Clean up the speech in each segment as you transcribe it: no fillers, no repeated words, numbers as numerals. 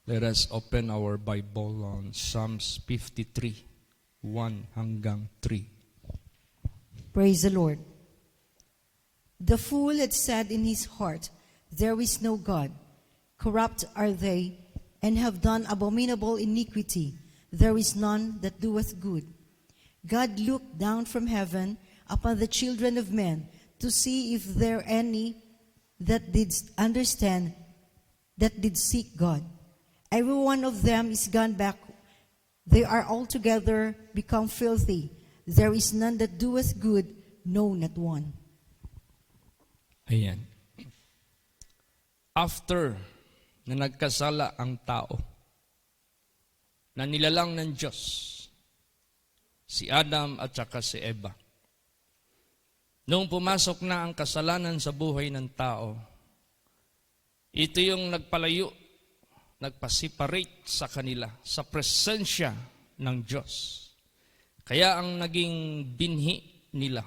Let us open our Bible on Psalms 53, 1 hanggang 3. Praise the Lord. The fool had said in his heart, "There is no God." Corrupt are they, and have done abominable iniquity. There is none that doeth good. God looked down from heaven upon the children of men to see if there any that did understand, that did seek God. Every one of them is gone back. They are altogether become filthy. There is none that doeth good, no, not one. Ayan. After na nagkasala ang tao, na nilalang ng Diyos, si Adam at saka si Eva. Noong pumasok na ang kasalanan sa buhay ng tao, ito yung nagpalayo, nagpa-separate sa kanila, sa presensya ng Diyos. Kaya ang naging binhi nila,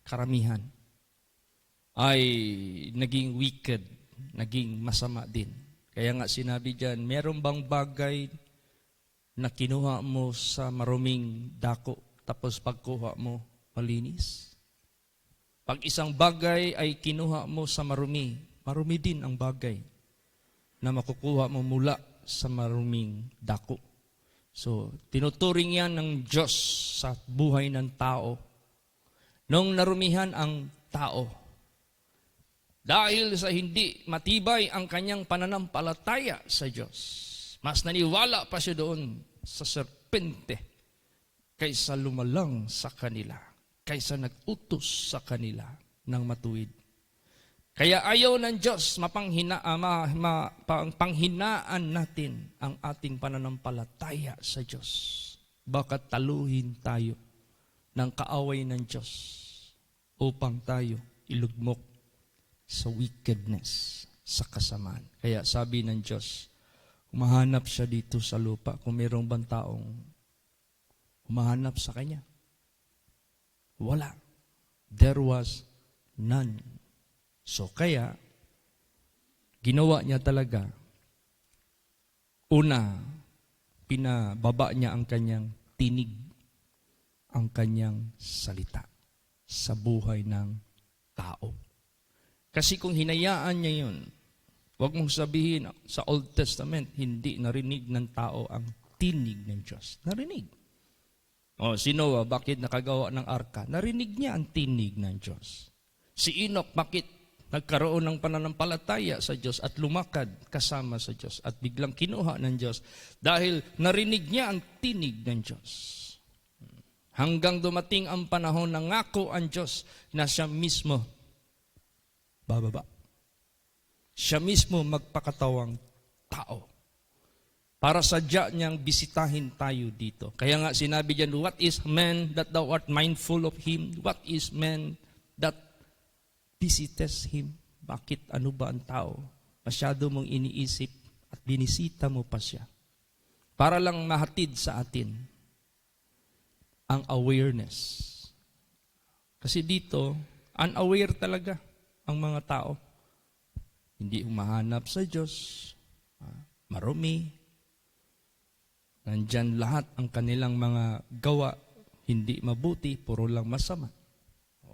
karamihan, ay naging wicked, naging masama din. Kaya nga sinabi dyan, meron bang bagay na kinuha mo sa maruming dako, tapos pagkuha mo, malinis? Pag isang bagay ay kinuha mo sa marumi, marumi din ang bagay na makukuha mo mula sa maruming dako. So, tinuturing yan ng Diyos sa buhay ng tao. Nung narumihan ang tao, dahil sa hindi matibay ang kanyang pananampalataya sa Diyos, mas naniwala pa siya doon sa serpente kaysa lumalang sa kanila, kaysa nag-utos sa kanila ng matuwid. Kaya ayaw ng Diyos panghinaan natin ang ating pananampalataya sa Diyos. Baka taluhin tayo ng kaaway ng Diyos upang tayo ilugmok sa wickedness, sa kasamaan. Kaya sabi ng Diyos, humahanap siya dito sa lupa kung mayroong bang taong humahanap sa Kanya. Wala. There was none. So kaya, ginawa niya talaga, una, pinababa niya ang kanyang tinig, ang kanyang salita sa buhay ng tao. Kasi kung hinayaan niya yun, huwag mong sabihin sa Old Testament, hindi narinig ng tao ang tinig ng Diyos. Narinig. O, si Noah, bakit nakagawa ng arka? Narinig niya ang tinig ng Diyos. Si Enoch, bakit nagkaroon ng pananampalataya sa Diyos at lumakad kasama sa Diyos at biglang kinuha ng Diyos dahil narinig niya ang tinig ng Diyos. Hanggang dumating ang panahon na ngako ang Diyos na siya mismo bababa. Siya mismo magpakatawang tao. Para sadya niyang bisitahin tayo dito. Kaya nga sinabi diyan, what is man that thou art mindful of him? What is man that visitest him? Bakit ano ba ang tao? Masyado mong iniisip at binisita mo pa siya. Para lang mahatid sa atin ang awareness. Kasi dito, unaware talaga ang mga tao. Hindi humahanap sa Diyos, marumi. Nandyan lahat ang kanilang mga gawa, hindi mabuti, puro lang masama.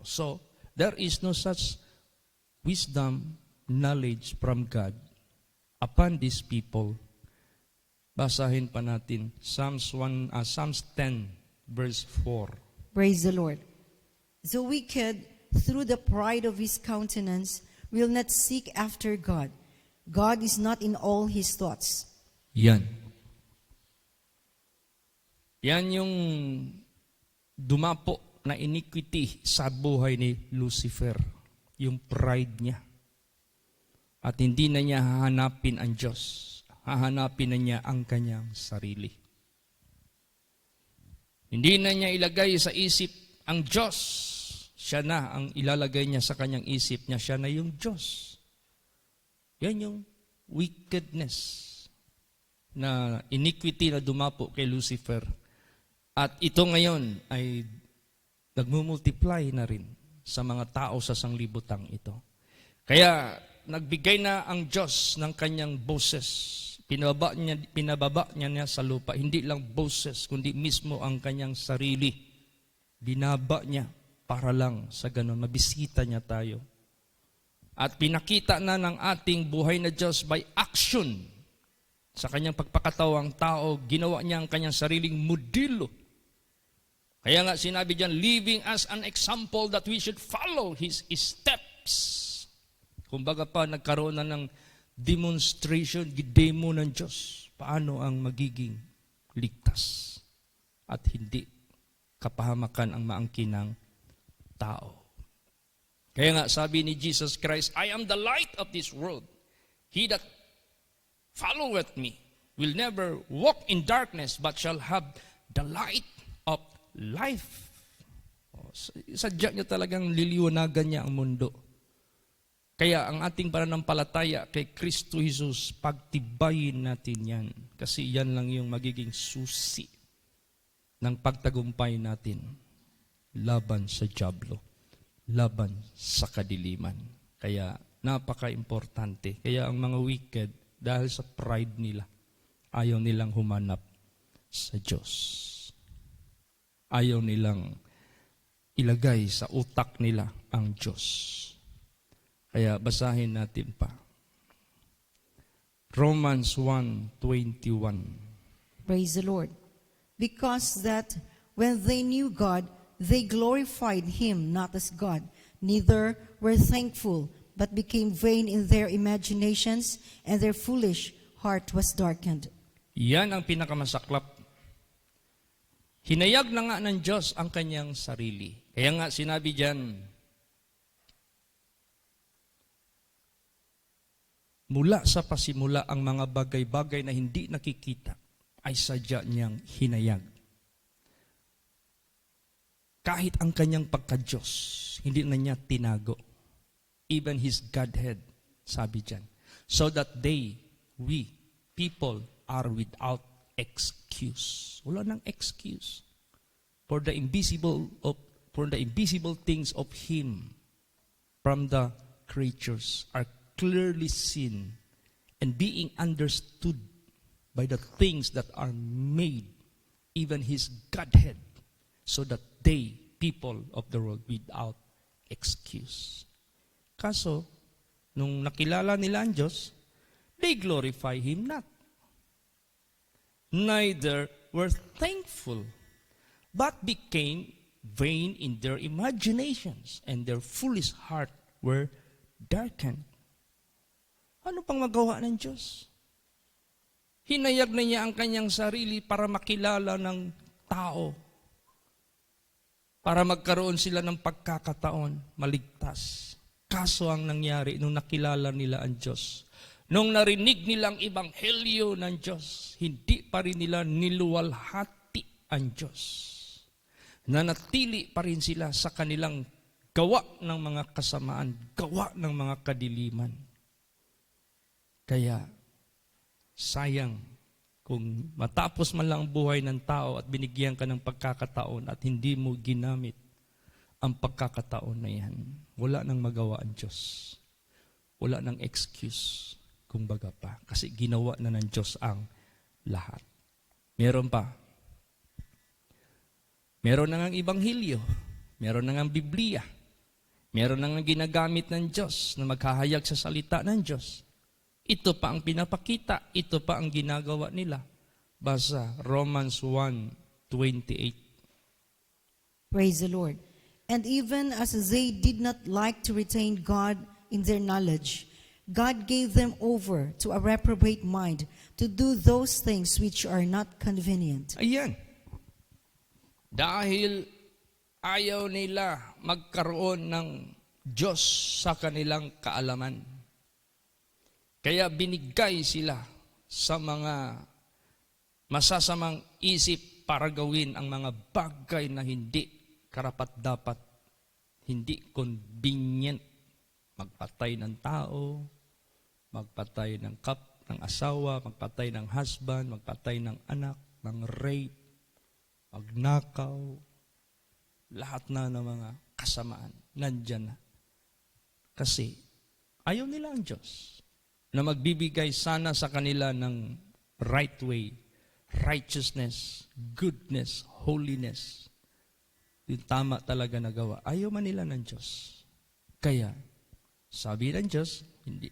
So, there is no such wisdom, knowledge from God upon these people. Basahin pa natin Psalms 10, verse 4. Praise the Lord. The wicked, through the pride of his countenance, will not seek after God. God is not in all his thoughts. Yan. Yan yung dumapo na iniquity sa buhay ni Lucifer. Yung pride niya. At hindi na niya hahanapin ang Diyos. Hahanapin na niya ang kanyang sarili. Hindi na niya ilagay sa isip ang Diyos. Siya na ang ilalagay niya sa kanyang isip niya. Siya na yung Diyos. Yan yung wickedness na iniquity na dumapo kay Lucifer. At ito ngayon ay nagmumultiply na rin sa mga tao sa sanglibutang ito. Kaya nagbigay na ang Diyos ng kanyang boses Pinababa niya sa lupa. Hindi lang boses, kundi mismo ang kanyang sarili. Binaba niya para lang sa ganun, mabisita niya tayo. At pinakita na ng ating buhay na Diyos by action. Sa kanyang pagpakatawang tao, ginawa niya ang kanyang sariling modelo. Kaya nga sinabi diyan, living as an example that we should follow His steps. Kumbaga pa, nagkaroon na ng demonstration, demo ng Diyos. Paano ang magiging ligtas at hindi kapahamakan ang maangkin ng tao. Kaya nga sabi ni Jesus Christ, I am the light of this world. He that followeth me will never walk in darkness but shall have the light of life. Sadya niya talagang liliwanagan niya ang mundo. Kaya ang ating pananampalataya kay Kristo Jesus, pagtibayin natin yan. Kasi yan lang yung magiging susi ng pagtagumpay natin laban sa dyablo, laban sa kadiliman. Kaya napaka-importante. Kaya ang mga wicked, dahil sa pride nila, ayaw nilang humanap sa Diyos. Ayaw nilang ilagay sa utak nila ang Diyos. Kaya basahin natin pa. Romans 1:21. Praise the Lord. Because that when they knew God, they glorified Him not as God, neither were thankful, but became vain in their imaginations, and their foolish heart was darkened. Yan ang pinakamasaklap. Hinayag na nga ng Diyos ang kanyang sarili. Kaya nga sinabi diyan, mula sa pasimula ang mga bagay-bagay na hindi nakikita ay sadya niyang hinayag. Kahit ang kanyang pagka-Diyos, hindi na niya tinago. Even His Godhead, sabi diyan. So that we, people, are without excuse. Wala nang excuse. For the invisible things of Him from the creatures are clearly seen and being understood by the things that are made, even His Godhead, so that they, people of the world, without excuse. Kaso, nung nakilala nila ang Diyos, they glorify Him not. Neither were thankful, but became vain in their imaginations, and their foolish heart were darkened. Ano pang magawa ng Diyos? Hinayag na niya ang kanyang sarili para makilala ng tao. Para magkaroon sila ng pagkakataon, maligtas. Kaso ang nangyari nung nakilala nila ang Diyos, nung narinig nilang ebanghelyo ng Diyos, hindi pa rin nila niluwalhati ang Diyos. Nanatili pa rin sila sa kanilang gawa ng mga kasamaan, gawa ng mga kadiliman. Kaya, sayang kung matapos man lang ang buhay ng tao at binigyan ka ng pagkakataon at hindi mo ginamit ang pagkakataon na yan. Wala nang magawa ang Diyos. Wala nang excuse, kumbaga pa. Kasi ginawa na ng Diyos ang lahat. Meron pa. Meron na ngang Ibanghilyo. Meron na ngang Biblia. Meron na ngang ginagamit ng Diyos na maghahayag sa salita ng Diyos. Ito pa ang pinapakita, ito pa ang ginagawa nila. Basa Romans 1:28. Praise the Lord. And even as they did not like to retain God in their knowledge, God gave them over to a reprobate mind to do those things which are not convenient. Ayan. Dahil ayaw nila magkaroon ng Diyos sa kanilang kaalaman. Kaya binigay sila sa mga masasamang isip para gawin ang mga bagay na hindi karapat-dapat, hindi convenient. Magpatay ng tao, magpatay ng ng asawa, magpatay ng husband, magpatay ng anak, ng rape, magnakaw, lahat na ng mga kasamaan, nandyan na. Kasi ayaw nila ang Diyos. na magbibigay sana sa kanila ng right way, righteousness, goodness, holiness. Yung tama talaga na gawa. Ayaw man nila ng Diyos. Kaya, sabi ng Diyos, hindi,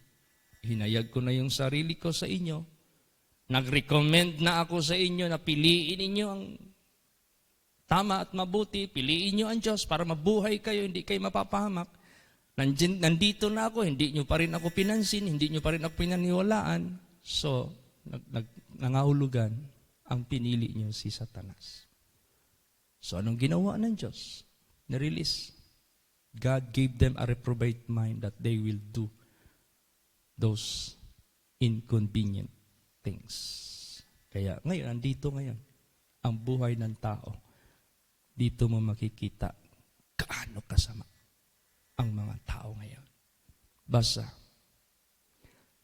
hinayag ko na yung sarili ko sa inyo. Nag-recommend na ako sa inyo na piliin ninyo ang tama at mabuti. Piliin nyo ang Diyos para mabuhay kayo, hindi kayo mapapahamak. Nandito na ako, hindi nyo pa rin ako pinansin, hindi nyo pa rin ako pinaniwalaan. So, nangahulugan ang pinili nyo si Satanas. So, anong ginawa ng Diyos? Na-release. God gave them a reprobate mind that they will do those inconvenient things. Kaya ngayon, andito ngayon, ang buhay ng tao. Dito mo makikita kaano kasama ang mga tao ngayon. Basa.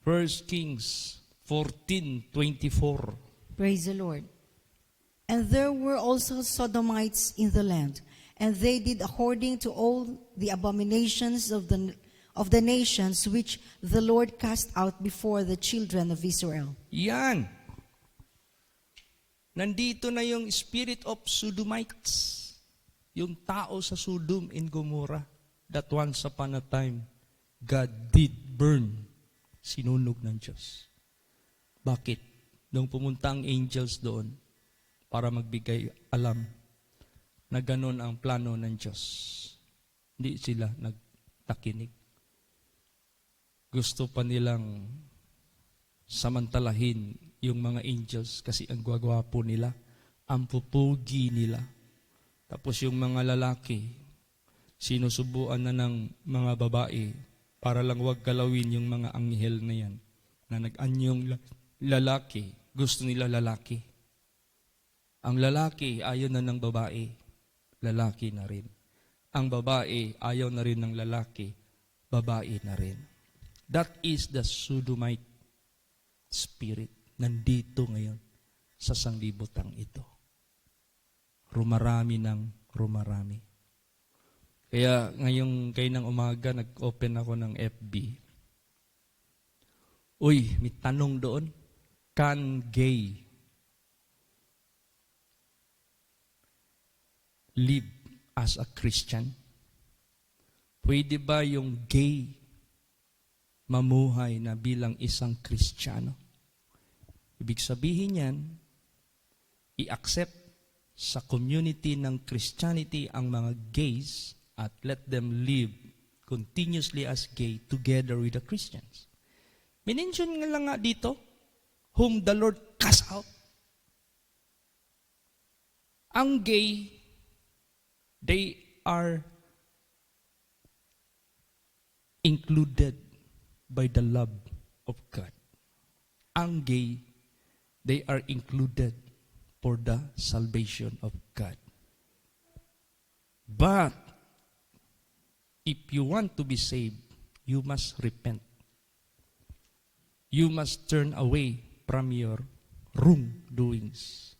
1 Kings 14:24. Praise the Lord. And there were also Sodomites in the land, and they did according to all the abominations of the nations which the Lord cast out before the children of Israel. Yan. Nandito na yung spirit of Sodomites. Yung tao sa Sodom and Gomorrah. That once upon a time, God did burn. Sinunog ng Diyos. Bakit? Nung pumunta ang angels doon, para magbigay alam na ganun ang plano ng Diyos. Hindi sila nagtakinig. Gusto pa nilang samantalahin yung mga angels kasi ang gwagwapo nila, ang pupugi nila. Tapos yung mga lalaki, sinusubuan na ng mga babae para lang wag galawin yung mga anghel na yan na nag-anyong lalaki. Gusto nila lalaki. Ang lalaki ayaw na ng babae, lalaki na rin. Ang babae ayaw na rin ng lalaki, babae na rin. That is the Sodomite spirit. Nandito ngayon sa sanglibutang ito. Rumarami ng rumarami. Kaya ngayong kayo ng umaga, nag-open ako ng FB. Uy, may tanong doon. Can gay live as a Christian? Pwede ba yung gay mamuhay na bilang isang Kristiyano? Ibig sabihin yan, i-accept sa community ng Christianity ang mga gays at let them live continuously as gay together with the Christians. Minention nga lang nga dito, whom the Lord cast out. Ang gay, they are included by the love of God. Ang gay, they are included for the salvation of God. But, if you want to be saved, you must repent. You must turn away from your wrongdoings.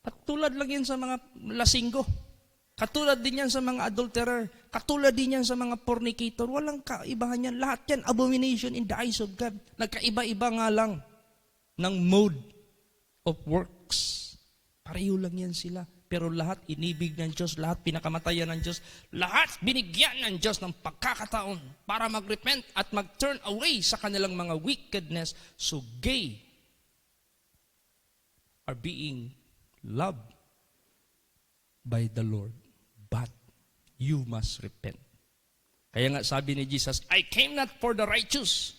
Katulad lang yan sa mga lasinggo. Katulad din yan sa mga adulterer. Katulad din yan sa mga fornicator. Walang kaibahan yan. Lahat yan, abomination in the eyes of God. Nagkaiba-iba nga lang ng mode of works. Pareho lang yan sila. Pero lahat inibig ng Diyos, lahat pinakamatayan ng Diyos, lahat binigyan ng Diyos ng pagkakataon para mag-repent at mag-turn away sa kanilang mga wickedness. So gay are being loved by the Lord. But you must repent. Kaya nga sabi ni Jesus, I came not for the righteous,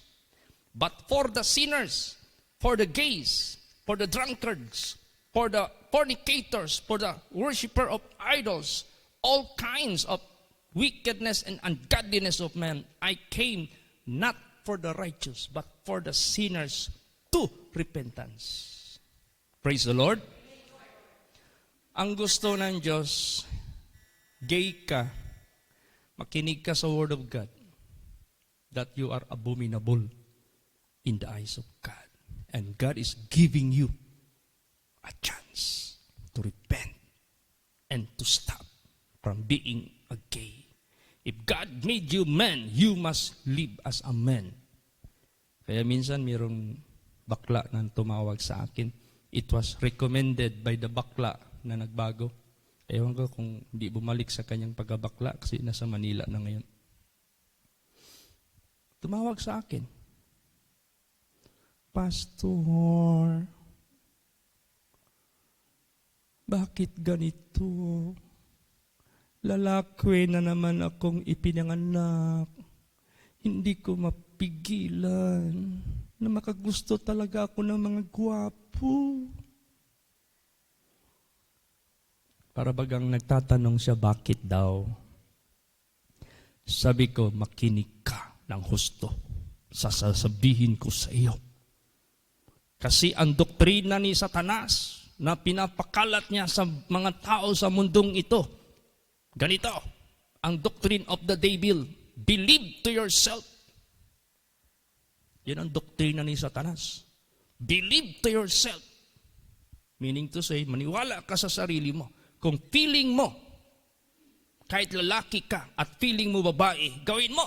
but for the sinners, for the gays, for the drunkards, for the fornicators, for the worshiper of idols, all kinds of wickedness and ungodliness of men. I came not for the righteous, but for the sinners to repentance. Praise the Lord. Ang gusto ng Diyos, gay ka, makinig ka sa Word of God, that you are abominable in the eyes of God. And God is giving you a chance to repent and to stop from being a gay. If God made you man, you must live as a man. Kaya minsan mayroong bakla na tumawag sa akin. It was recommended by the bakla na nagbago. Ewan ko kung di bumalik sa kanyang pagkabakla kasi nasa Manila na ngayon. Tumawag sa akin. Pastor, bakit ganito? Lalaki na naman akong ipinanganak. Hindi ko mapigilan na makagusto talaga ako ng mga gwapo. Para bagang nagtatanong siya, bakit daw? Sabi ko, makinig ka ng husto. Sasabihin ko sa iyo. Kasi ang doktrina ni Satanas na pinapakalat niya sa mga tao sa mundong ito, ganito, ang doctrine of the devil, believe to yourself. Yan ang doktrina ni Satanas. Believe to yourself. Meaning to say, maniwala ka sa sarili mo. Kung feeling mo, kahit lalaki ka at feeling mo babae, gawin mo.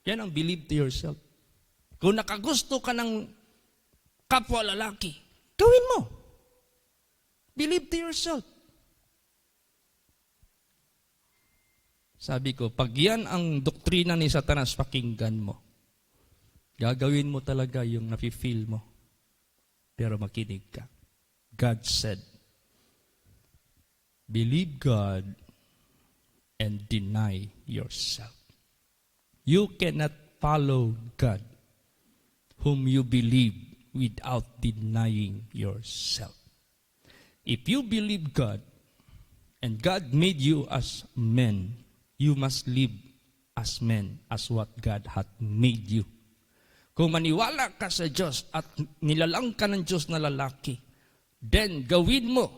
Yan ang believe to yourself. Kung nakagusto ka ng kapwa lalaki, gawin mo. Believe to yourself. Sabi ko, pag yan ang doktrina ni Satanas, pakinggan mo. Gagawin mo talaga yung nafe-feel mo. Pero makinig ka. God said, believe God and deny yourself. You cannot follow God whom you believe without denying yourself. If you believe God and God made you as men, you must live as men as what God hath made you. Kung maniwala ka sa Diyos at nilalang ka ng Diyos na lalaki, then gawin mo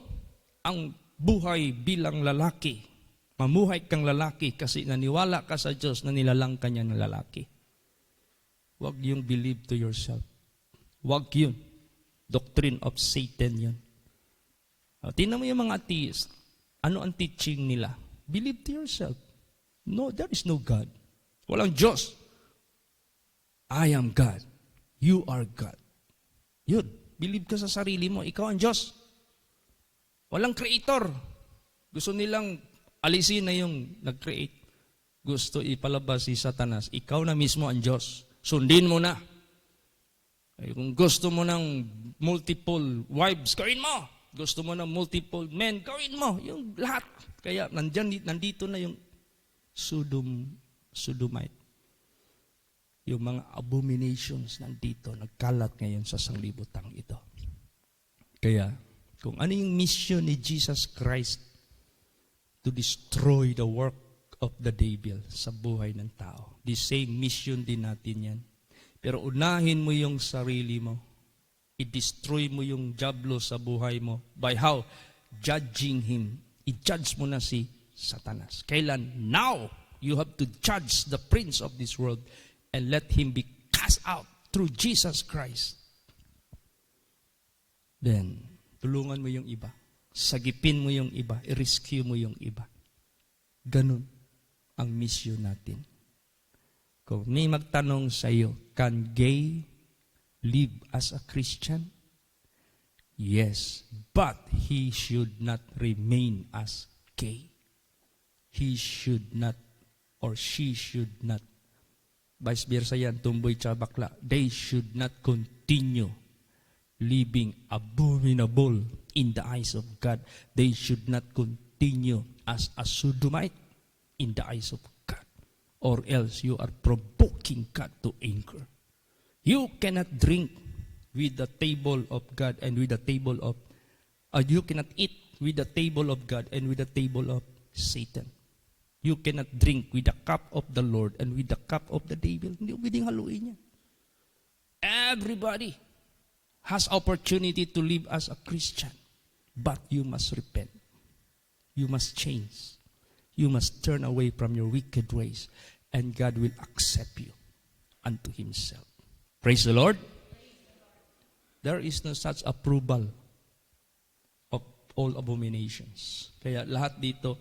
ang buhay bilang lalaki. Mamuhay kang lalaki kasi naniwala ka sa Diyos na nilalang ka niya ng lalaki. Huwag yung believe to yourself. Huwag yun. Doctrine of Satan yun. Tingnan mo yung mga atheist. Ano ang teaching nila? Believe to yourself. No, there is no God. Walang Diyos. I am God. You are God. Yun. Believe ka sa sarili mo. Ikaw ang Diyos. Walang creator. Gusto nilang alisin na yung nag-create. Gusto ipalabas si Satanas. Ikaw na mismo ang Diyos. Sundin mo na. Ay, kung gusto mo ng multiple wives, gawin mo. Gusto mo ng multiple men, gawin mo. Yung lahat. Kaya nandito na yung sodomite. Yung mga abominations nandito, nagkalat ngayon sa sanglibutang ito. Kaya, kung ano yung mission ni Jesus Christ to destroy the work of the devil sa buhay ng tao. The same mission din natin yan. Pero unahin mo yung sarili mo. I-destroy mo yung diablo sa buhay mo. By how? Judging him. I-judge mo na si Satanas. Kailan? Now, you have to judge the prince of this world and let him be cast out through Jesus Christ. Then, tulungan mo yung iba. Sagipin mo yung iba. I-rescue mo yung iba. Ganun ang mission natin. Kung may magtanong sa iyo, can gay live as a Christian? Yes, but he should not remain as gay. He should not or she should not. Vice versa yan, tumboy tsaka bakla. They should not continue living abominable in the eyes of God. They should not continue as a sodomite in the eyes of God. Or else you are provoking God to anger. You cannot drink with the table of God and with the table of, you cannot eat with the table of God and with the table of Satan. You cannot drink with the cup of the Lord and with the cup of the devil. Hindi pwedeng haluin yan. Everybody has opportunity to live as a Christian. But you must repent. You must change. You must turn away from your wicked ways. And God will accept you unto Himself. Praise the Lord. There is no such approval of all abominations. Kaya lahat dito,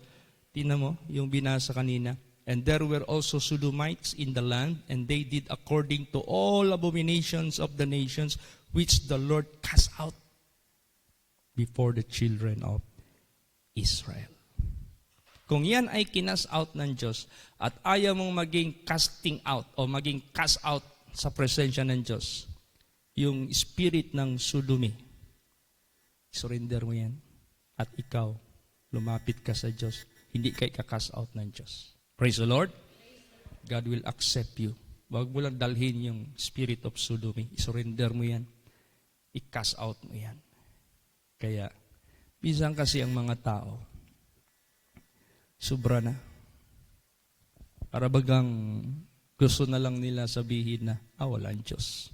tingnan mo, yung binasa kanina, And there were also Sodomites in the land, and they did according to all abominations of the nations which the Lord cast out before the children of Israel. Kung yan ay kinas out ng Diyos at ayaw mong maging casting out o maging cast out sa presensya ng Diyos, yung spirit ng sodomy, surrender mo yan at ikaw, lumapit ka sa Diyos, hindi kay ka-cast out ng Diyos. Praise the Lord. God will accept you. Huwag mo lang dalhin yung spirit of sodomy. I-surrender mo yan. I-cast out mo yan. Kaya, bisan kasi ang mga tao, sobra na. Para bagang gusto na lang nila sabihin na, walang Diyos.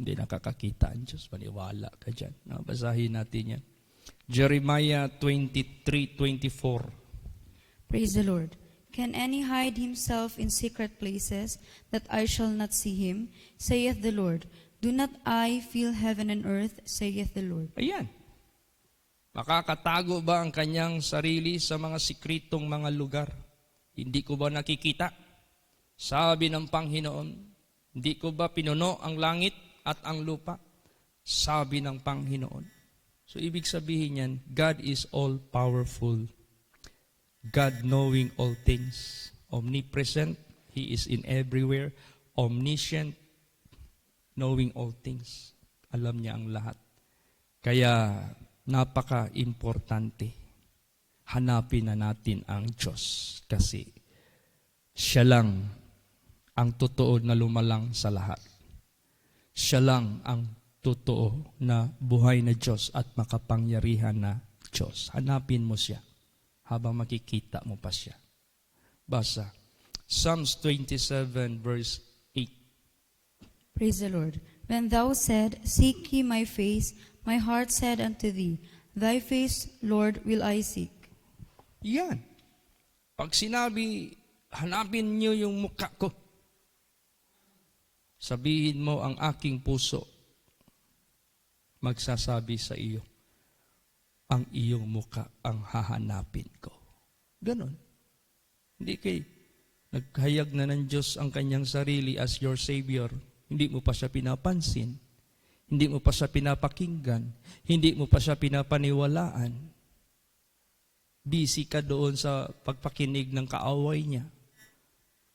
Hindi nakakakita ang Diyos. Maniwala ka dyan. Basahin natin yan. Jeremiah 23:24. Praise the Lord. Can any hide himself in secret places, that I shall not see him? Saith the Lord. Do not I feel heaven and earth? Saith the Lord. Ayan. Makakatago ba ang kanyang sarili sa mga sikritong mga lugar? Hindi ko ba nakikita? Sabi ng Panginoon, hindi ko ba pinuno ang langit at ang lupa? Sabi ng Panginoon. So ibig sabihin yan, God is all-powerful. God knowing all things. Omnipresent, He is in everywhere. Omniscient, knowing all things. Alam niya ang lahat. Kaya napaka-importante. Hanapin na natin ang Diyos. Kasi siya lang ang totoo na lumalang sa lahat. Siya lang ang totoo na buhay na Diyos at makapangyarihan na Diyos. Hanapin mo siya habang makikita mo pa siya. Basa. Psalms 27 verse 8. Praise the Lord. When thou said, Seek ye my face, my heart said unto thee, Thy face, Lord, will I seek. Yan. Pag sinabi, hanapin niyo yung mukha ko. Sabihin mo ang aking puso. Magsasabi sa iyo, ang iyong mukha ang hahanapin ko. Ganon. Hindi kay naghayag na ng Diyos ang kanyang sarili as your Savior. Hindi mo pa siya pinapansin. Hindi mo pa siya pinapakinggan. Hindi mo pa siya pinapaniwalaan. Busy ka doon sa pagpakinig ng kaaway niya.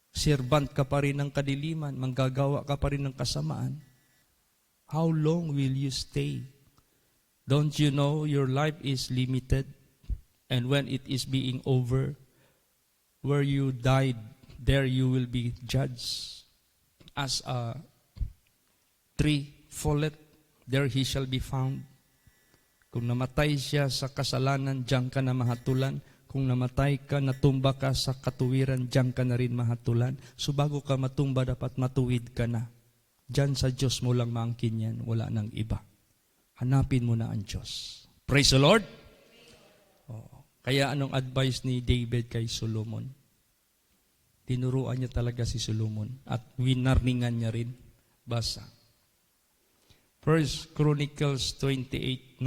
Servant ka pa rin ng kadiliman. Manggagawa ka pa rin ng kasamaan. How long will you stay? Don't you know your life is limited? And when it is being over, where you died, there you will be judged. As a tree falleth, there he shall be found. Kung namatay siya sa kasalanan, diyan ka na mahatulan. Kung namatay ka, natumba ka sa katuwiran, diyan ka na rin mahatulan. So bago ka matumba, dapat matuwid ka na. Diyan sa Diyos mo lang maangkin yan, wala nang iba. Hanapin mo na ang Diyos. Praise the Lord! Kaya anong advice ni David kay Solomon? Tinuruan niya talaga si Solomon at winarningan niya rin. Basa. 1 Chronicles 28:9.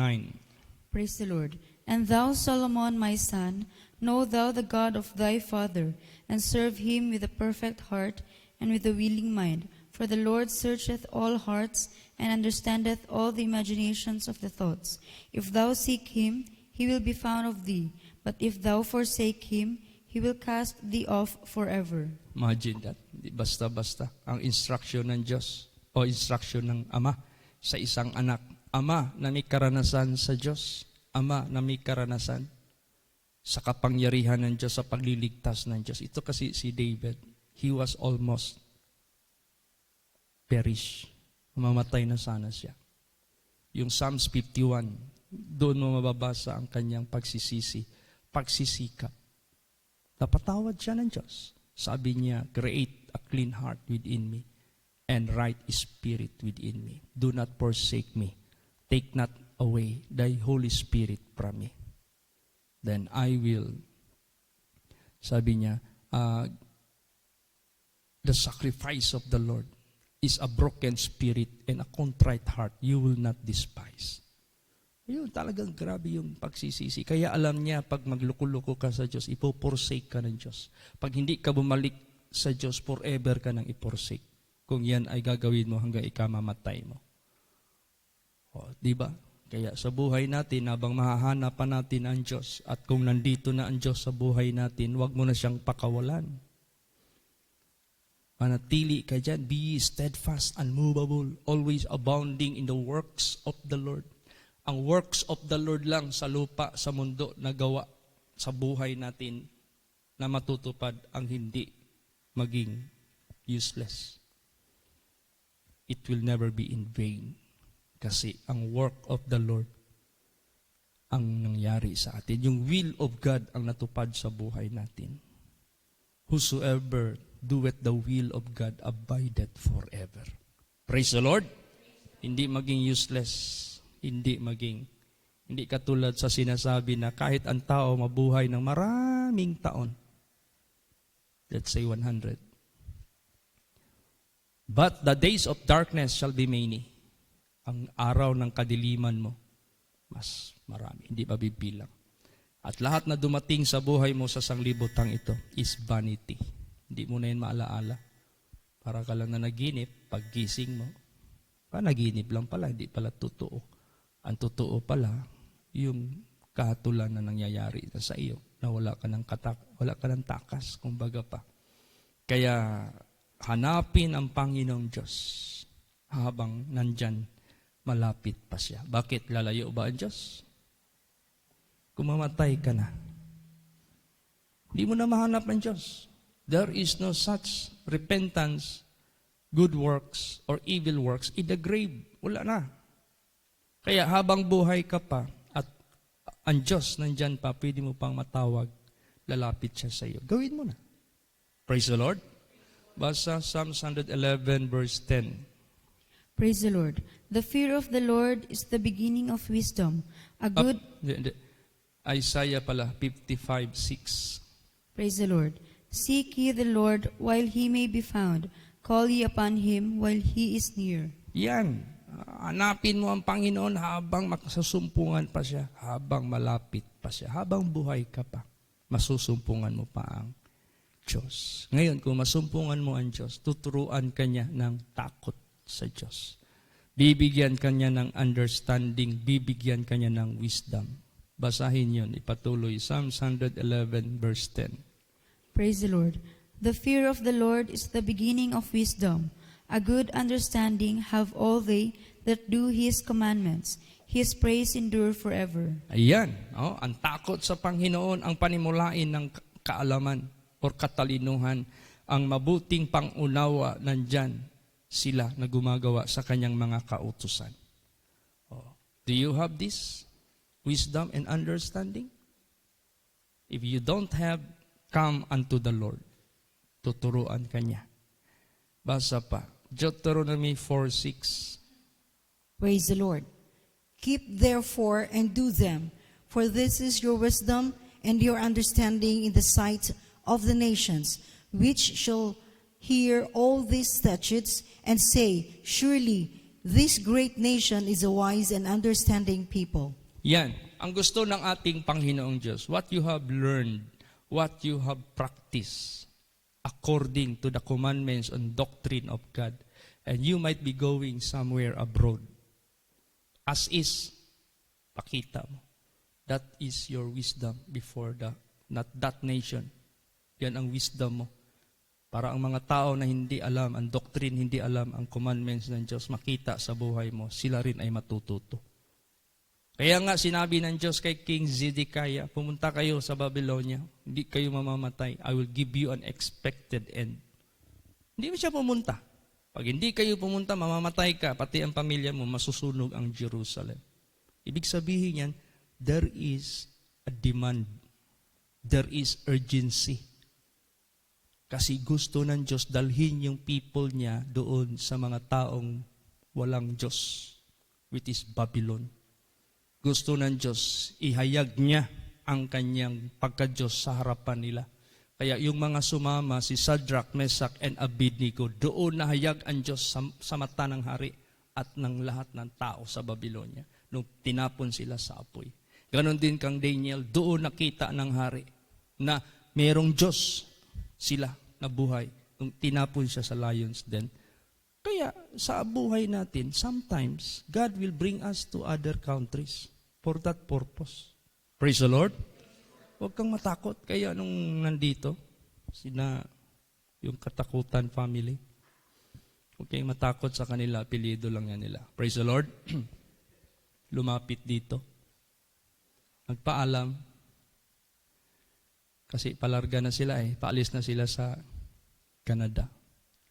Praise the Lord. And thou, Solomon, my son, know thou the God of thy father, and serve him with a perfect heart and with a willing mind. For the Lord searcheth all hearts, and understandeth all the imaginations of the thoughts. If thou seek him, he will be found of thee. But if thou forsake him, he will cast thee off forever. Imagine that. Basta-basta ang instruction ng Diyos o instruction ng Ama sa isang anak. Ama na may karanasan sa Diyos. Ama na may karanasan sa kapangyarihan ng Diyos, sa pagliligtas ng Diyos. Ito kasi si David, he was almost perish. Mamatay na sana siya. Yung Psalms 51, doon mo mababasa ang kanyang pagsisisi, pagsisikap. Napatawad siya ng Diyos. Sabi niya, create a clean heart within me and right spirit within me. Do not forsake me. Take not away thy Holy Spirit from me. Then I will, sabi niya, the sacrifice of the Lord is a broken spirit and a contrite heart you will not despise. Yun, talagang grabe yung pagsisisi. Kaya alam niya, pag magluko-luko ka sa Diyos, ipoforsake ka ng Diyos. Pag hindi ka bumalik sa Diyos, forever ka nang iporsake. Kung yan ay gagawin mo hanggang ikamamatay mo. O, di ba? Kaya sa buhay natin, habang mahahanap pa natin ang Diyos, at kung nandito na ang Diyos sa buhay natin, huwag mo na siyang pakawalan. Manatili ka dyan, be steadfast, unmovable, always abounding in the works of the Lord. Ang works of the Lord lang sa lupa, sa mundo, na gawa sa buhay natin na matutupad ang hindi maging useless. It will never be in vain. Kasi ang work of the Lord ang nangyari sa atin. Yung will of God ang natupad sa buhay natin. Whosoever doeth the will of God abideth forever. Praise the Lord. Hindi maging useless. Hindi katulad sa sinasabi na kahit ang tao mabuhay ng maraming taon. Let's say 100. But the days of darkness shall be many. Ang araw ng kadiliman mo, mas marami. Hindi mabibilang. At lahat na dumating sa buhay mo sa sanglibutang ito is vanity. Hindi mo na yun maalaala. Para ka lang na naginip, paggising mo, naginip lang pala, hindi pala totoo. Ang totoo pala, yung kahatulan na nangyayari na sa iyo, na wala ka ng takas, kumbaga pa. Kaya, hanapin ang Panginoong Diyos habang nandyan, malapit pa siya. Bakit? Lalayo ba ang Diyos? Kung mamatay ka na, hindi mo na mahanap ang Diyos. There is no such repentance, good works, or evil works in the grave. Wala na. Kaya habang buhay ka pa, at ang Diyos nandyan pa, pwede mo pang matawag, lalapit siya sa iyo. Gawin mo na. Praise the Lord. Basa Psalms 111 verse 10. Praise the Lord. The fear of the Lord is the beginning of wisdom. A good... Isaiah pala, 55:6. Praise the Lord. Seek ye the Lord while he may be found. Call ye upon him while he is near. Yan. Hanapin mo ang Panginoon habang masusumpungan pa siya, habang malapit pa siya, habang buhay ka pa, masusumpungan mo pa ang Diyos. Ngayon, kung masumpungan mo ang Diyos, tuturuan ka niya ng takot sa Diyos. Bibigyan ka niya ng understanding, bibigyan ka niya ng wisdom. Basahin yun, ipatuloy. Psalms 111 verse 10. Praise the Lord. The fear of the Lord is the beginning of wisdom. A good understanding have all they that do His commandments. His praise endure forever. Ayan. Ang takot sa Panginoon, ang panimulain ng kaalaman o katalinuhan, ang mabuting pangunawa, nandyan sila na gumagawa sa kanyang mga kautusan. Do you have this wisdom and understanding? If you don't have, come unto the Lord. Tuturuan ka niya. Basa pa. Deuteronomy 4:6. Praise the Lord. Keep therefore and do them, for this is your wisdom and your understanding in the sight of the nations, which shall hear all these statutes and say, surely this great nation is a wise and understanding people. Yan. Ang gusto ng ating Panginoong Diyos, what you have learned, what you have practiced, according to the commandments and doctrine of God, and you might be going somewhere abroad. As is, pakita mo. That is your wisdom before not that nation. Yan ang wisdom mo. Para ang mga tao na hindi alam, ang doctrine, hindi alam ang commandments ng Diyos, makita sa buhay mo, sila rin ay matututo. Kaya nga sinabi ng Diyos kay King Zedekiah, pumunta kayo sa Babylonia, hindi kayo mamamatay. I will give you an expected end. Hindi mo siya pumunta. Pag hindi kayo pumunta, mamamatay ka, pati ang pamilya mo, masusunog ang Jerusalem. Ibig sabihin yan, there is a demand. There is urgency. Kasi gusto ng Diyos dalhin yung people niya doon sa mga taong walang Diyos, which is Babylon. Gusto ng Diyos, ihayag niya ang kanyang pagka-Diyos sa harapan nila. Kaya yung mga sumama, si Shadrach, Meshach, and Abednego, doon nahayag ang Diyos sa mata ng hari. at ng lahat ng tao sa Babylonia nung tinapon sila sa apoy. Ganon din kang Daniel, doon nakita ng hari na merong Diyos sila na buhay nung tinapon siya sa lion's den. Kaya sa buhay natin, sometimes God will bring us to other countries for that purpose. Praise the Lord. Huwag kang matakot. Kaya nung nandito, yung katakutan family, huwag kayong matakot sa kanila, apelyido lang yan nila. Praise the Lord. Lumapit dito. Nagpaalam. Kasi palarga na sila paalis na sila sa Canada.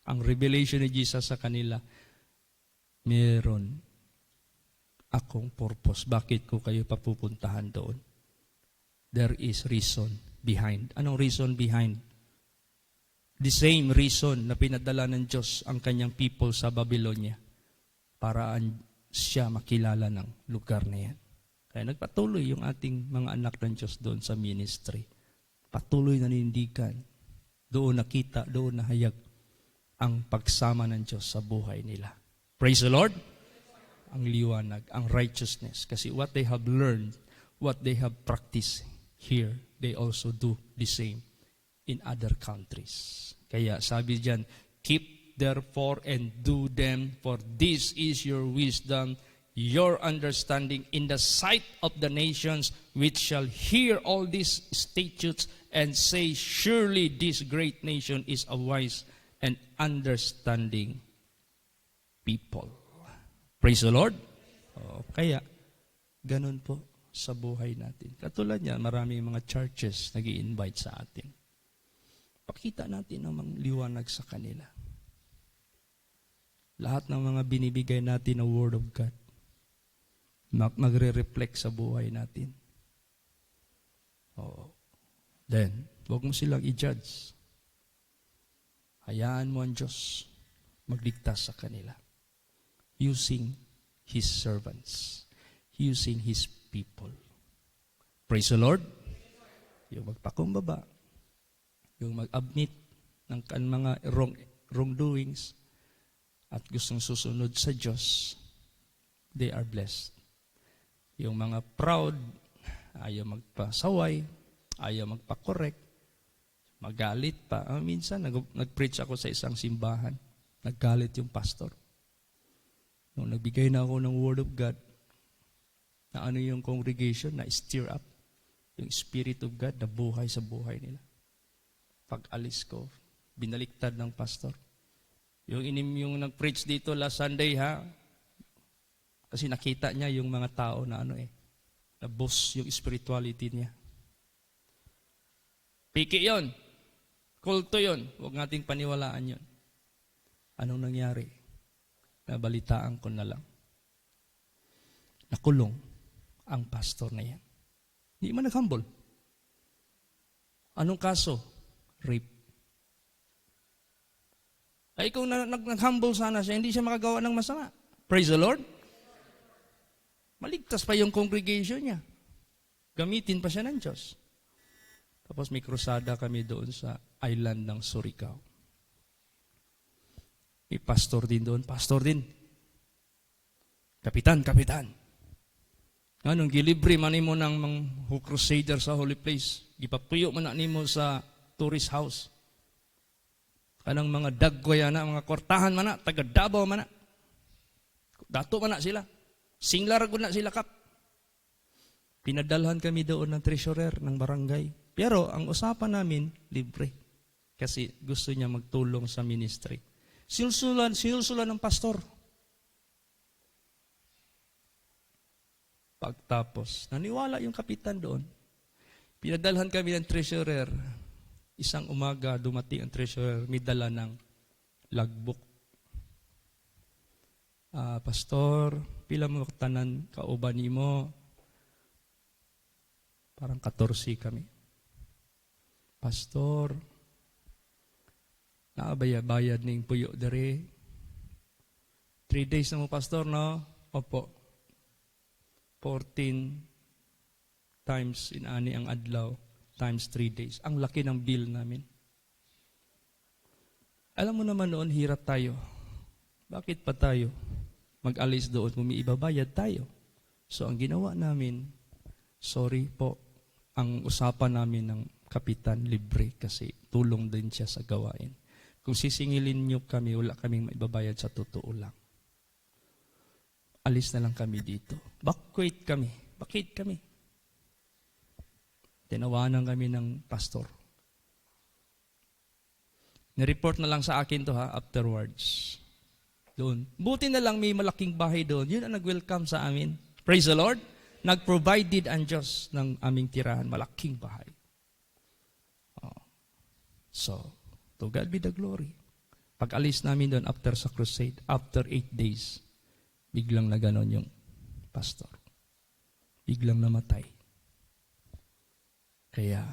Ang revelation ni Jesus sa kanila, meron akong purpose. Bakit ko kayo papupuntahan doon? There is reason behind. Anong reason behind? The same reason na pinadala ng Diyos ang kanyang people sa Babylonia para siya makilala ng lugar na yan. Kaya nagpatuloy yung ating mga anak ng Diyos doon sa ministry. Patuloy na nanindigan. Doon nakita, doon nahayag ang pagsama ng Diyos sa buhay nila. Praise the Lord. Ang liwanag, ang righteousness. Kasi what they have learned, what they have practiced here, they also do the same in other countries. Kaya sabi diyan, keep therefore and do them, for this is your wisdom, your understanding in the sight of the nations, which shall hear all these statutes and say, surely this great nation is a wise and understanding people. Praise the Lord. Kaya, ganun po sa buhay natin. Katulad niya, maraming mga churches nag-i-invite sa atin. Pakita natin ang mga liwanag sa kanila. Lahat ng mga binibigay natin na Word of God, magre-reflect sa buhay natin. Then, huwag mo silang i-judge. Hayaan mo ang Diyos magligtas sa kanila. Using His servants. Using His people. Praise the Lord. Yung magpakumbaba. Yung mag-admit ng mga wrongdoings at gustong susunod sa Diyos, they are blessed. Yung mga proud, ayaw magpasaway, ayaw magpakorek, magalit pa. Minsan, nag-preach ako sa isang simbahan. Naggalit yung pastor. Nung nagbigay na ako ng Word of God, na ano yung congregation, na stir up. Yung Spirit of God na buhay sa buhay nila. Pag-alis ko, binaliktad ng pastor. Yung nag-preach dito last Sunday, kasi nakita niya yung mga tao na na-boss yung spirituality niya. Piki yon. Kulto yon. Huwag nating paniwalaan yon. Anong nangyari? Nabalitaan ko na lang. Nakulong ang pastor na yan. Hindi man nag-humble. Anong kaso? Rape. Ay kung nag-humble sana siya, hindi siya makagawa ng masama. Praise the Lord. Maligtas pa yung congregation niya. Gamitin pa siya ng Diyos. Tapos may krusada kami doon sa island ng Surigao. May pastor din doon. Pastor din. Kapitan. Anong gilibre man mo ng mga crusader sa holy place. Gipapuyo man na mo sa tourist house. Kanang mga dagwaya na, mga kortahan man na, taga Davao man na. Dato man na sila. Singlar na sila kap. Pinadalhan kami doon ng treasurer ng barangay. Pero ang usapan namin, libre. Kasi gusto niya magtulong sa ministry. Sinusulan ng pastor. Pagtapos, naniwala yung kapitan doon. Pinadalhan kami ng treasurer. Isang umaga, dumating ang treasurer, may dala ng logbook. Pastor, pila mo tanan kauban nimo? Parang 14 kami. Pastor, naabaya-bayad ning puyo dere. 3 days na mo, pastor, no? Opo. 14 times inani ang adlaw times 3 days. Ang laki ng bill namin. Alam mo naman noon, hirap tayo. Bakit pa tayo mag-alis doon kung may ibabayad tayo. So ang ginawa namin, sorry po, ang usapan namin ng kapitan libre kasi tulong din siya sa gawain. Kung sisingilin niyo kami, wala kaming maibabayad sa totoo lang. Alis na lang kami dito. Bakit kami? Tinawanan kami ng pastor. Nireport na lang sa akin to afterwards. Doon. Buti na lang may malaking bahay doon. Yun ang nag-welcome sa amin. Praise the Lord. Nag-provided ang Diyos ng aming tirahan. Malaking bahay. So, to God be the glory. Pag alis namin doon after sa crusade, after 8 days, biglang na ganon yung pastor. Biglang namatay. Kaya,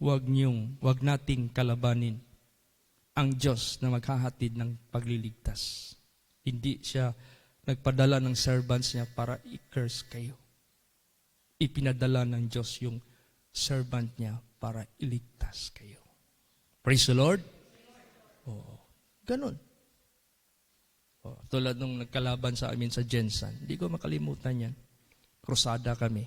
wag nating kalabanin ang Diyos na maghahatid ng pagliligtas. Hindi siya nagpadala ng servants niya para i-curse kayo. Ipinadala ng Diyos yung servant niya para iligtas kayo. Praise the Lord. Ganun. Tulad nung nagkalaban sa amin sa Jensan, hindi ko makalimutan yan. Krusada kami.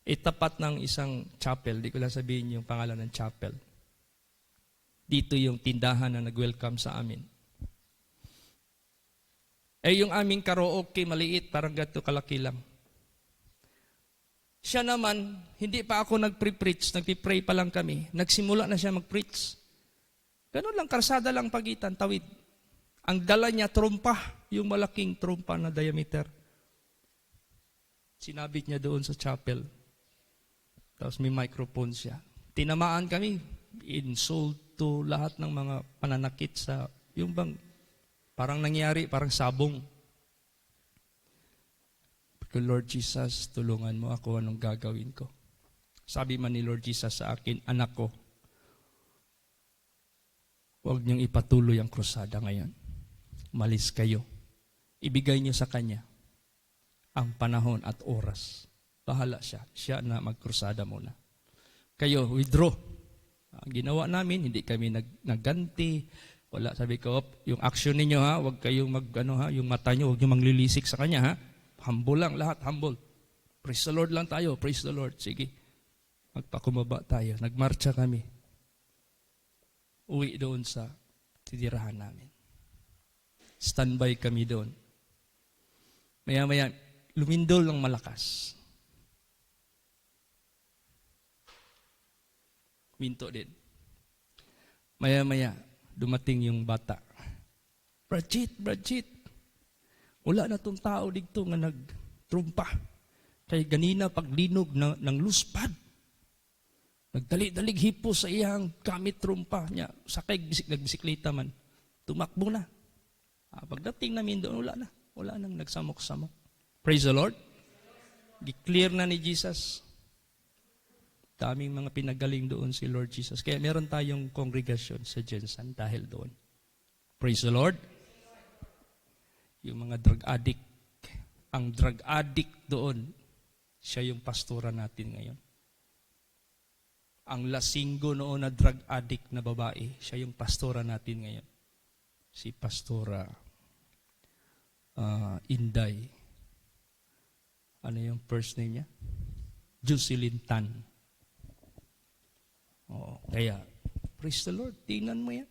Tapat ng isang chapel, di ko lang sabihin yung pangalan ng chapel. Dito yung tindahan na nag-welcome sa amin. Yung aming karaoke, maliit, parang gato kalaki lang. Siya naman, hindi pa ako nagpre-preach, nagpipray pa lang kami. Nagsimula na siya mag-preach. Ganun lang, karsada lang pagitan, tawid. Ang dala niya, trumpa, yung malaking trumpa na diameter. Sinabit niya doon sa chapel. Tapos may microphone siya. Tinamaan kami, insulto, lahat ng mga pananakit sa, yung bang, parang nangyari, parang sabong. Lord Jesus, tulungan mo ako, anong gagawin ko? Sabi man ni Lord Jesus sa akin, anak ko, huwag niyong ipatuloy ang krusada ngayon. Malis kayo. Ibigay niyo sa Kanya ang panahon at oras. Bahala siya. Siya na magkrusada muna. Kayo, withdraw. Ang ginawa namin, hindi kami nagganti. Wala, sabi ko, yung action ninyo huwag kayong yung mata niyo, huwag niyo manglilisik sa Kanya Humble lang, lahat humble. Praise the Lord lang tayo, praise the Lord. Sige, magpakumaba tayo. Nagmarcha kami. Uwi doon sa titirahan namin. Standby kami doon. Maya-maya, lumindol ng malakas. Minto din. Maya-maya, dumating yung bata. Bridget. Wala na itong tao dito nga nagtrumpa. Kaya ganina paglinog ng luspad. Nagdali-dalig hipo sa iyang gamit trumpa niya. Sakay nagbisikleta man. Tumakbo na. Pagdating namin doon, wala nang nagsamok-samok. Praise the Lord. Declare na ni Jesus. Daming mga pinagaling doon si Lord Jesus. Kaya meron tayong kongregasyon sa Jensan dahil doon. Praise the Lord. Yung mga drug addict. Ang drug addict doon, siya yung pastora natin ngayon. Ang lasinggo noon na drug addict na babae, siya yung pastora natin ngayon. Si Pastora Inday. Ano yung first name niya? Jocelyn Tan. Kaya, praise the Lord, tingnan mo yan.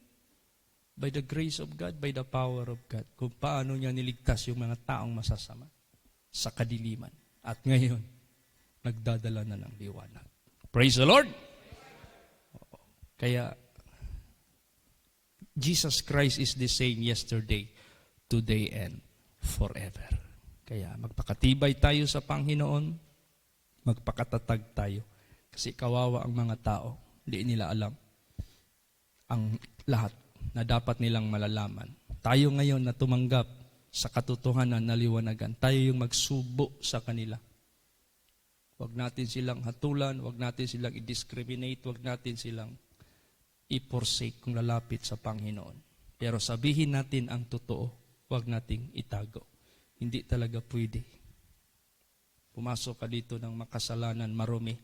By the grace of God, by the power of God, kung paano niya niligtas yung mga taong masasama sa kadiliman. At ngayon, nagdadala na ng liwanag. Praise the Lord! Kaya, Jesus Christ is the same yesterday, today, and forever. Kaya, magpakatibay tayo sa Panginoon, magpakatatag tayo. Kasi kawawa ang mga tao, hindi nila alam ang lahat na dapat nilang malalaman. Tayo ngayon na tumanggap sa katotohanan na liwanagan, tayo yung magsubo sa kanila. Huwag natin silang hatulan, huwag natin silang i-discriminate, huwag natin silang i-forsake kung lalapit sa Panginoon. Pero sabihin natin ang totoo, huwag nating itago. Hindi talaga pwede. Pumasok ka dito ng makasalanan, marumi,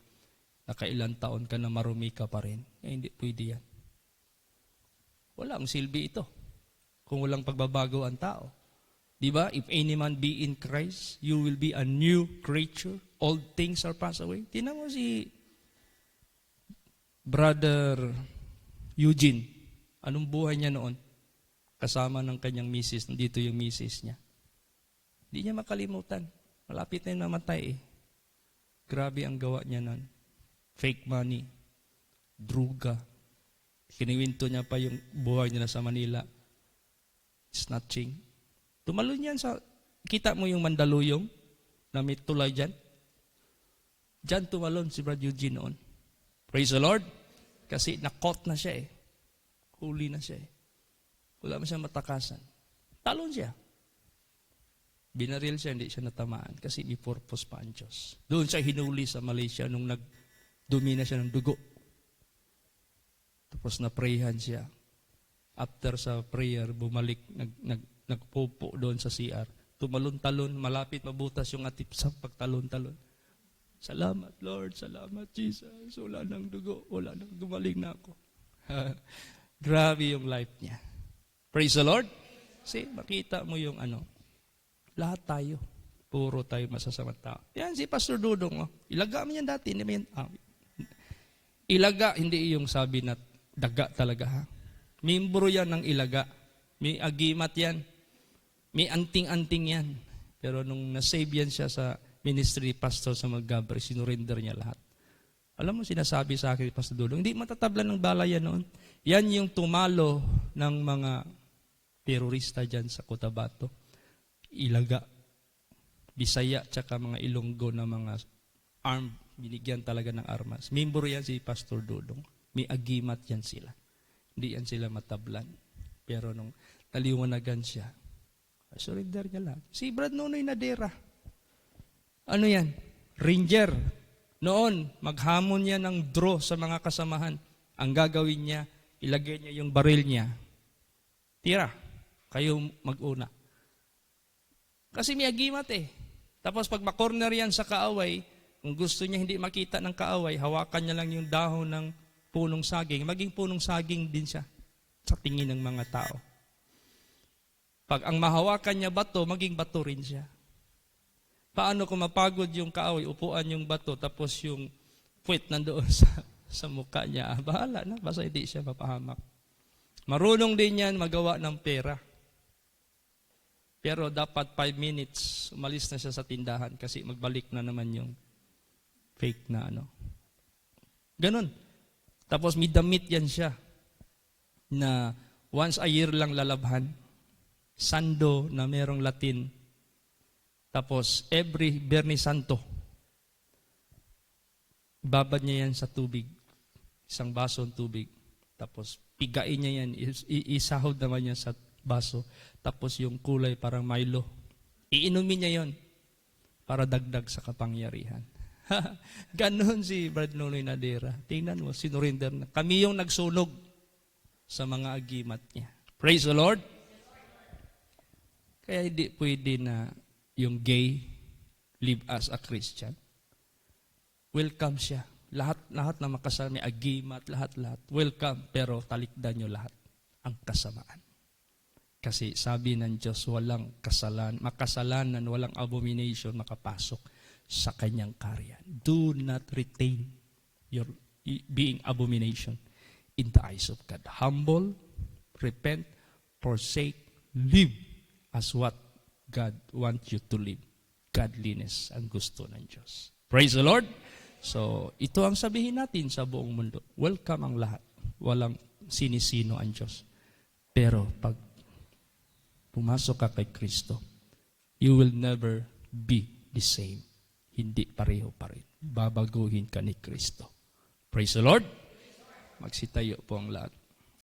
nakailan taon ka na marumi ka pa rin. Hindi pwede yan. Walang silbi ito kung walang pagbabago ang tao. Di ba? If any man be in Christ, you will be a new creature. Old things are passed away. Tingnan mo si Brother Eugene. Anong buhay niya noon? Kasama ng kanyang misis. Nandito yung misis niya. Hindi niya makalimutan. Malapit na yung namatay eh. Grabe ang gawa niya nun. Fake money. Druga. Kiniwinto niya pa yung buhay niya sa Manila. Snatching. Tumalon yan sa... Kita mo yung Mandaluyong na may tulay dyan? Dyan tumalon si Brad Eugene noon. Praise the Lord. Kasi na-caught na siya eh. Huli na siya eh. Wala mo siya matakasan. Talon siya. Binaril siya, hindi siya natamaan kasi may purpose pa ang Diyos. Doon siya hinuli sa Malaysia nung nagdumi na siya ng dugo. Tapos na-prayhan siya. After sa prayer, bumalik, nagpupo doon sa CR. Tumalon-talon, malapit mabutas yung atip sa pagtalon-talon. Salamat Lord, salamat Jesus. Wala nang dugo, wala nang gumaling na ako. Grabe yung life niya. Praise the Lord. See, makita mo yung lahat tayo. Puro tayo masasamang tao. Yan si Pastor Dudong. Ilaga mo yan dati. Ilaga, hindi yung sabi na daga talaga ha. Membro yan ng ilaga. May agimat yan. May anting-anting yan. Pero nung nasave yan siya sa ministry pastor sa Magabri, sinurrender niya lahat. Alam mo, sinasabi sa akin ni Pastor Dudong, hindi matatablan ng bala yan noon. Yan yung tumalo ng mga terorista dyan sa Cotabato. Ilaga, Bisaya, tsaka mga Ilonggo na mga armed, binigyan talaga ng armas. Membro yan si Pastor Dudong. May agimat yan sila. Hindi yan sila matablan. Pero nung naliwanagan siya, surrender niya lahat. Si Brad Nonoy Nadera. Ano yan? Ranger. Noon, maghamon niya ng draw sa mga kasamahan. Ang gagawin niya, ilagay niya yung baril niya. Tira, kayo mag-una. Kasi may agimat eh. Tapos pag makorner yan sa kaaway, kung gusto niya hindi makita ng kaaway, hawakan niya lang yung dahon ng punong saging. Maging punong saging din siya sa tingin ng mga tao. Pag ang mahawakan niya bato, maging bato rin siya. Paano kung mapagod yung kaaway, upuan yung bato, tapos yung puwet nandoon sa mukha niya, bahala na, basta hindi siya mapahamak. Marunong din yan magawa ng pera. Pero dapat 5 minutes, umalis na siya sa tindahan kasi magbalik na naman yung fake na Ganon. Tapos may damit yan siya na once a year lang lalabhan. Sando na merong Latin. Tapos every Bernie Santo, babad niya yan sa tubig. Isang baso ng tubig. Tapos pigain niya yan, isahod naman niya sa baso. Tapos yung kulay parang Milo. Iinumin niya yon para dagdag sa kapangyarihan. Ganon si Brad Nonoy Nadera. Tingnan mo, sinurinder na. Kami yung nagsunog sa mga agimat niya. Praise the Lord. Kaya hindi pwede na yung gay live as a Christian. Welcome siya. Lahat na makasal, may agimat, lahat. Welcome, pero talikdan nyo lahat ang kasamaan. Kasi sabi ng Diyos, walang makasalanan, walang abomination makapasok sa kanyang karyan. Do not retain your being abomination in the eyes of God. Humble, repent, forsake, live as what God wants you to live. Godliness ang gusto ng Diyos. Praise the Lord! So, ito ang sabihin natin sa buong mundo. Welcome ang lahat. Walang sinisino ang Diyos. Pero pag pumasok ka kay Kristo, you will never be the same. Hindi pareho pa rin. Babaguhin ka ni Kristo. Praise the Lord! Magsitayo po ang lahat.